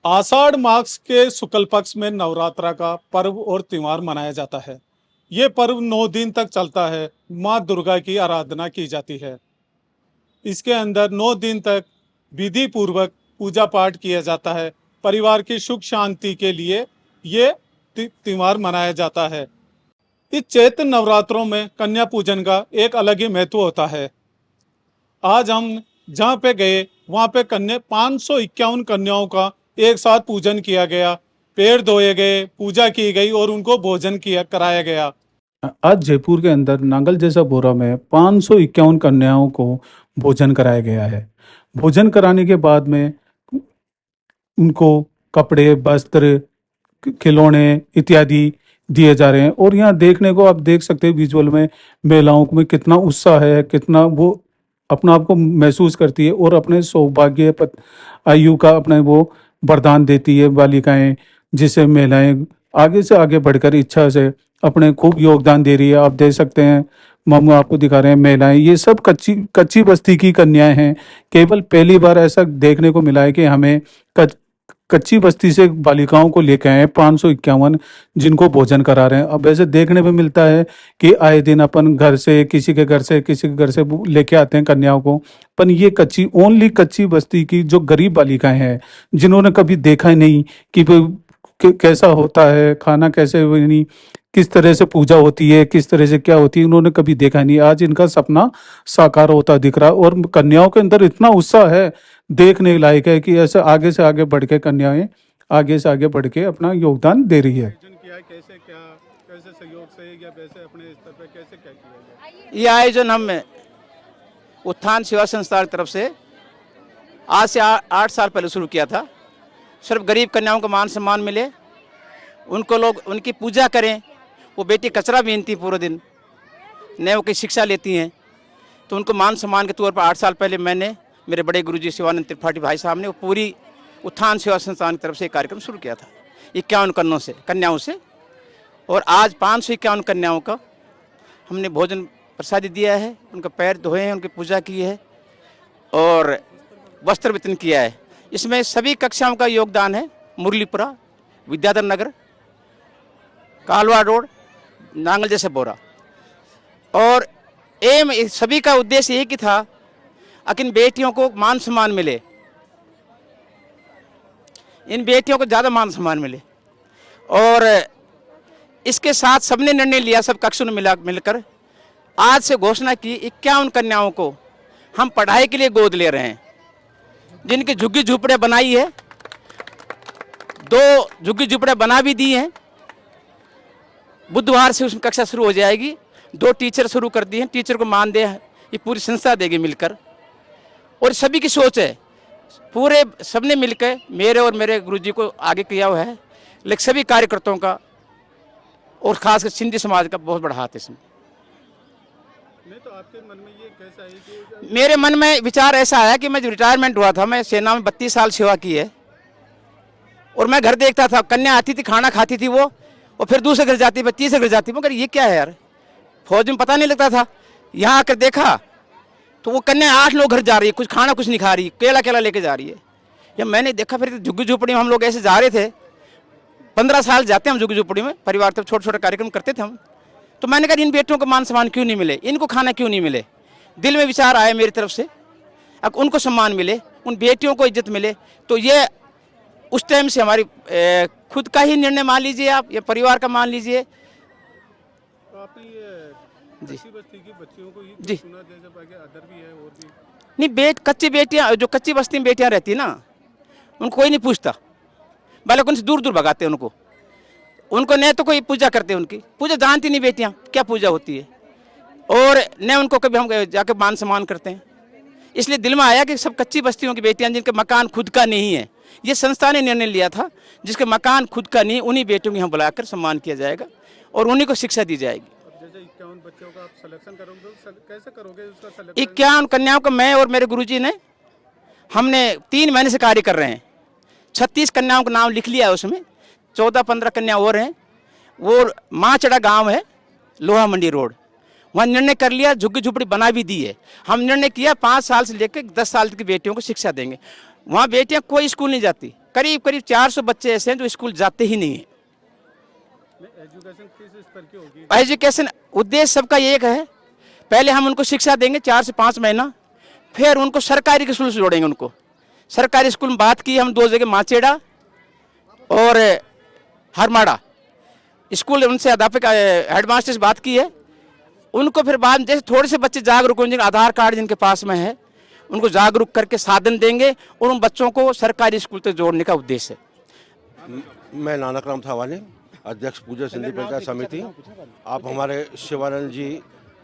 आषाढ़ मास के शुक्ल पक्ष में नवरात्रा का पर्व और त्योहार मनाया जाता है। ये पर्व 9 दिन तक चलता है। माँ दुर्गा की आराधना की जाती है। इसके अंदर 9 दिन तक विधि पूर्वक पूजा पाठ किया जाता है। परिवार की सुख शांति के लिए ये त्योहार मनाया जाता है। इस चैत्र नवरात्रों में कन्या पूजन का एक अलग ही महत्व होता है। आज हम जहाँ पे गए वहाँ पे 551 कन्याओं का एक साथ पूजन किया गया, पैर धोए गए, पूजा की गई और उनको भोजन किया कराया गया। आज जयपुर के अंदर नांगल जैसा बोरा में 551 कन्याओं को भोजन कराया गया है। भोजन कराने के बाद में उनको कपड़े, वस्त्र, खिलौने इत्यादि दिए जा रहे हैं। और यहाँ देखने को आप देख सकते हैं विजुअल में महिलाओं में कितना उत्साह है, कितना वो अपना आप को महसूस करती है और अपने सौभाग्य आयु का अपने वो वरदान देती है बालिकाएं, जिससे महिलाएं आगे से आगे बढ़कर इच्छा से अपने खूब योगदान दे रही है। आप देख सकते हैं, मामू आपको दिखा रहे हैं, महिलाएं ये सब कच्ची कच्ची बस्ती की कन्याएं हैं। केवल पहली बार ऐसा देखने को मिला है कि हमें कच्ची बस्ती से बालिकाओं को लेकर आए 551 जिनको भोजन करा रहे हैं। अब वैसे देखने में मिलता है कि आए दिन अपन घर से किसी के घर से लेके आते हैं कन्याओं को, पर ये ओनली कच्ची बस्ती की जो गरीब बालिकाएं हैं, जिन्होंने कभी देखा ही नहीं कि कैसा होता है खाना, कैसे नहीं, किस तरह से पूजा होती है, किस तरह से क्या होती है, उन्होंने कभी देखा नहीं। आज इनका सपना साकार होता दिख रहा है और कन्याओं के अंदर इतना उत्साह है, देखने लायक है कि ऐसे से आगे बढ़ के कन्याएं आगे से आगे बढ़ के अपना योगदान दे रही है। कैसे सहयोग से या वैसे अपने स्तर पे कैसे क्या किया गया? ये आयोजन हम उत्थान सेवा संस्था की तरफ से आज से 8 साल पहले शुरू किया था। सिर्फ गरीब कन्याओं को मान सम्मान मिले, उनको लोग उनकी पूजा करें। वो बेटी कचरा बीनती पूरे दिन, न वो की शिक्षा लेती हैं, तो उनको मान सम्मान के तौर पर 8 साल पहले मैंने, मेरे बड़े गुरुजी शिवानंद त्रिपाठी भाई साहब ने वो पूरी उत्थान सेवा संस्थान की तरफ से एक कार्यक्रम शुरू किया था 51 कन्याओं से। और आज 551 कन्याओं का हमने भोजन प्रसादी दिया है, उनका पैर धोए हैं, उनकी पूजा की है और वस्त्र वितरण किया है। इसमें सभी कक्षाओं का योगदान है। मुरलीपुरा, विद्याधर नगर, कालवा रोड, नांगल जैसे बोरा। और सभी का उद्देश्य एक ही था कि इन बेटियों को मान सम्मान मिले, इन बेटियों को ज़्यादा मान सम्मान मिले। और इसके साथ सबने निर्णय लिया, सब कक्षों ने मिलकर आज से घोषणा की 51 कन्याओं को हम पढ़ाई के लिए गोद ले रहे हैं। जिनकी झुग्गी झुपड़ियाँ बनाई है, 2 झुग्गी झुपड़ियाँ बना भी दी हैं। बुधवार से उसमें कक्षा शुरू हो जाएगी। 2 टीचर शुरू कर दिए हैं, टीचर को मान दे ये पूरी संस्था देगी मिलकर। और सभी की सोच है, पूरे सबने मिलकर मेरे और मेरे गुरुजी को आगे किया हुआ है, लेकिन सभी कार्यकर्ताओं का और खासकर सिंधी समाज का बहुत बड़ा हाथ है इसमें। तो आपके मन में ये कैसा है कि मेरे मन में विचार ऐसा आया कि मैं जो रिटायरमेंट हुआ था, मैं सेना में 32 साल सेवा की है, और मैं घर देखता था, कन्या आती थी, खाना खाती थी वो, और फिर दूसरे घर जाती, फिर तीसरे घर जाती। मगर ये क्या है यार, फौज में पता नहीं लगता था। यहाँ आकर देखा तो वो कन्या 8 लोग घर जा रही है, कुछ खाना कुछ नहीं खा रही, केला लेके जा रही है। या मैंने देखा, फिर झुग्गी झोपड़ी में हम लोग ऐसे जा रहे थे, 15 साल जाते हैं हम झुग्गी झोपड़ी में, परिवार तक छोटे छोटे कार्यक्रम करते थे हम। तो मैंने कहा इन बेटियों को मान सम्मान क्यों नहीं मिले, इनको खाना क्यों नहीं मिले। दिल में विचार आया मेरी तरफ से, अब उनको सम्मान मिले, उन बेटियों को इज्जत मिले। तो ये उस टाइम से हमारी खुद का ही निर्णय मान लीजिए आप, या परिवार का मान लीजिए। तो आपने कच्ची बस्ती की बच्चियों को जी सुना, जैसे बाकी अदर भी है और भी नहीं, कच्ची बेटियां, जो कच्ची बस्ती में बेटियां रहती है ना, उनको कोई नहीं पूछता, बालक उनसे दूर दूर भगाते हैं उनको न तो कोई पूजा करते हैं, उनकी पूजा जानती नहीं बेटियां क्या पूजा होती है, और न उनको कभी हम जाके मान सम्मान करते हैं। इसलिए दिल में आया कि सब कच्ची बस्तियों की बेटियां जिनके मकान खुद का नहीं है, ये संस्था ने निर्णय लिया था, जिसके मकान खुद का नहीं, उन्हीं बेटियों को यहाँ बुलाकर सम्मान किया जाएगा और उन्हीं को शिक्षा दी जाएगी। जैसे 51 बच्चों का आप सिलेक्शन करोगे तो कैसे करोगे उसका सिलेक्शन? 51 कन्याओं को मैं और मेरे गुरुजी ने, हमने 3 महीने से कार्य कर रहे हैं। 36 कन्याओं का नाम लिख लिया है, उसमें 14-15 कन्या और हैं। वो माँचड़ा गांव है, लोहा मंडी रोड, वहाँ निर्णय कर लिया, झुग्गी झुपड़ी बना भी दी है। हम निर्णय किया 5 साल से लेकर 10 साल की बेटियों को शिक्षा देंगे। वहाँ बेटियाँ कोई स्कूल नहीं जाती, करीब करीब 400 बच्चे ऐसे हैं जो स्कूल जाते ही नहीं हैं। एजुकेशन किस स्तर की होगी? एजुकेशन उद्देश्य सबका एक है, पहले हम उनको शिक्षा देंगे 4 से 5 महीना, फिर उनको सरकारी स्कूल से जोड़ेंगे। उनको सरकारी स्कूल में बात की हम 2 जगह, माचेड़ा और हरमाड़ा स्कूल, उनसे अध्यापक हेडमास्टर से बात की है। उनको फिर बाद जैसे थोड़े से बच्चे जागरूक होंगे, आधार कार्ड जिनके पास में है, उनको जागरूक करके साधन देंगे और उन बच्चों को सरकारी स्कूल तक जोड़ने का उद्देश्य है। मैं नानक राम थावानी, अध्यक्ष पूज्य सिंधी पंचायत समिति। आप हमारे शिवानंद जी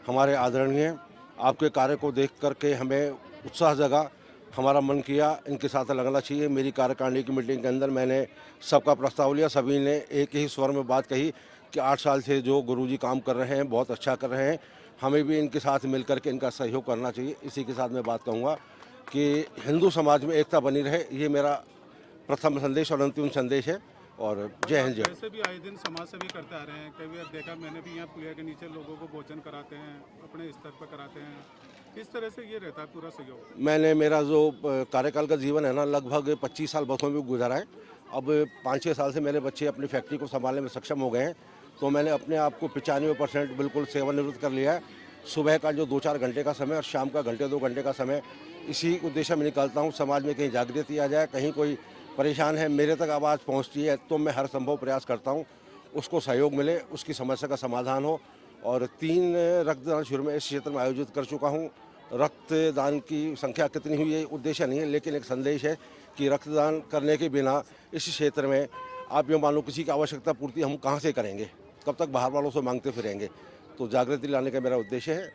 हमारे आदरणीय, आपके कार्य को देख करके हमें उत्साह जगा, हमारा मन किया इनके साथ लगना चाहिए। मेरी कार्यकारिणी की मीटिंग के अंदर मैंने सबका प्रस्ताव लिया, सभी ने एक ही स्वर में बात कही कि 8 साल से जो गुरुजी काम कर रहे हैं बहुत अच्छा कर रहे हैं, हमें भी इनके साथ मिल करके इनका सहयोग करना चाहिए। इसी के साथ मैं बात कहूँगा कि हिंदू समाज में एकता बनी रहे, ये मेरा प्रथम संदेश और अंतिम संदेश है। और जय हिंद। जय। वैसे भी आए दिन समाज सेवी करते आ रहे हैं, कई बार देखा मैंने भी यहाँ पुलिया के नीचे लोगों को भोजन कराते हैं, अपने स्तर पर कराते हैं। किस तरह से ये रहता है पूरा सहयोग? मैंने मेरा जो कार्यकाल का जीवन है ना, लगभग 25 साल बसों में गुजारा है। अब 5-6 साल से मेरे बच्चे अपनी फैक्ट्री को संभालने में सक्षम हो गए हैं, तो मैंने अपने आप को 95% बिल्कुल सेवानिवृत्त कर लिया है। सुबह का जो 2-4 घंटे का समय और शाम का 1-2 घंटे का समय इसी उद्देश्य में निकालता हूँ। समाज में कहीं जागृति आ जाए, कहीं कोई परेशान है, मेरे तक आवाज़ पहुँचती है तो मैं हर संभव प्रयास करता हूँ उसको सहयोग मिले, उसकी समस्या का समाधान हो। और 3 रक्तदान शिविर में इस क्षेत्र में आयोजित कर चुका हूँ। रक्तदान की संख्या कितनी हुई ये उद्देश्य नहीं है, लेकिन एक संदेश है कि रक्तदान करने के बिना इस क्षेत्र में आप ये मान लो किसी की आवश्यकता पूर्ति हम कहाँ से करेंगे, कब तक बाहर वालों से मांगते फिरेंगे। तो जागृति लाने का मेरा उद्देश्य है।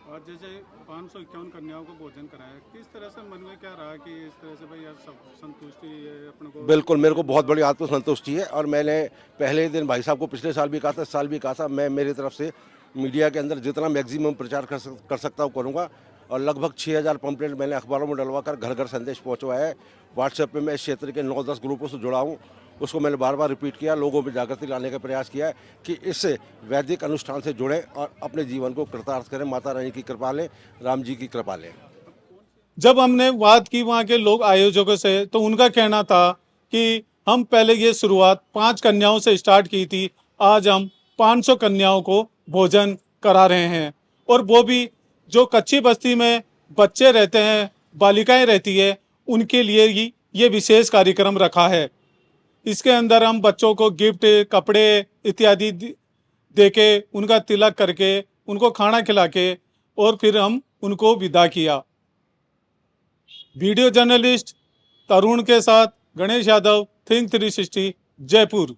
और जैसे 551 कन्याओं को भोजन कराया, किस तरह से मन में क्या रहा कि इस तरह से भाई यार सब संतुष्टि है अपने को? बिल्कुल, मेरे को बहुत बड़ी आत्मसंतुष्टि है। और मैंने पहले दिन भाई साहब को पिछले साल भी कहा था, इस साल भी कहा था, मैं मेरी तरफ से मीडिया के अंदर जितना मैक्सिमम प्रचार कर सकता हूँ करूँगा। और लगभग 6000 पंपलेट मैंने अखबारों में डलवा कर घर घर संदेश पहुँचवाया है। व्हाट्सएप पे मैं इस क्षेत्र के 9-10 ग्रुपों से जुड़ा हूँ, उसको मैंने बार बार रिपीट किया, लोगों में जागृति लाने का प्रयास किया है कि इससे वैदिक अनुष्ठान से जुड़ें और अपने जीवन को कृतार्थ करें, माता रानी की कृपा लें, राम जी की कृपा लें। जब हमने बात की वहाँ के लोग आयोजकों से, तो उनका कहना था कि हम पहले ये शुरुआत 5 कन्याओं से स्टार्ट की थी, आज हम 500 कन्याओं को भोजन करा रहे हैं। और वो भी जो कच्ची बस्ती में बच्चे रहते हैं, बालिकाएं रहती है, उनके लिए ही ये विशेष कार्यक्रम रखा है। इसके अंदर हम बच्चों को गिफ्ट, कपड़े इत्यादि देके, उनका तिलक करके, उनको खाना खिला के और फिर हम उनको विदा किया। वीडियो जर्नलिस्ट तरुण के साथ गणेश यादव, थिंक 360, जयपुर।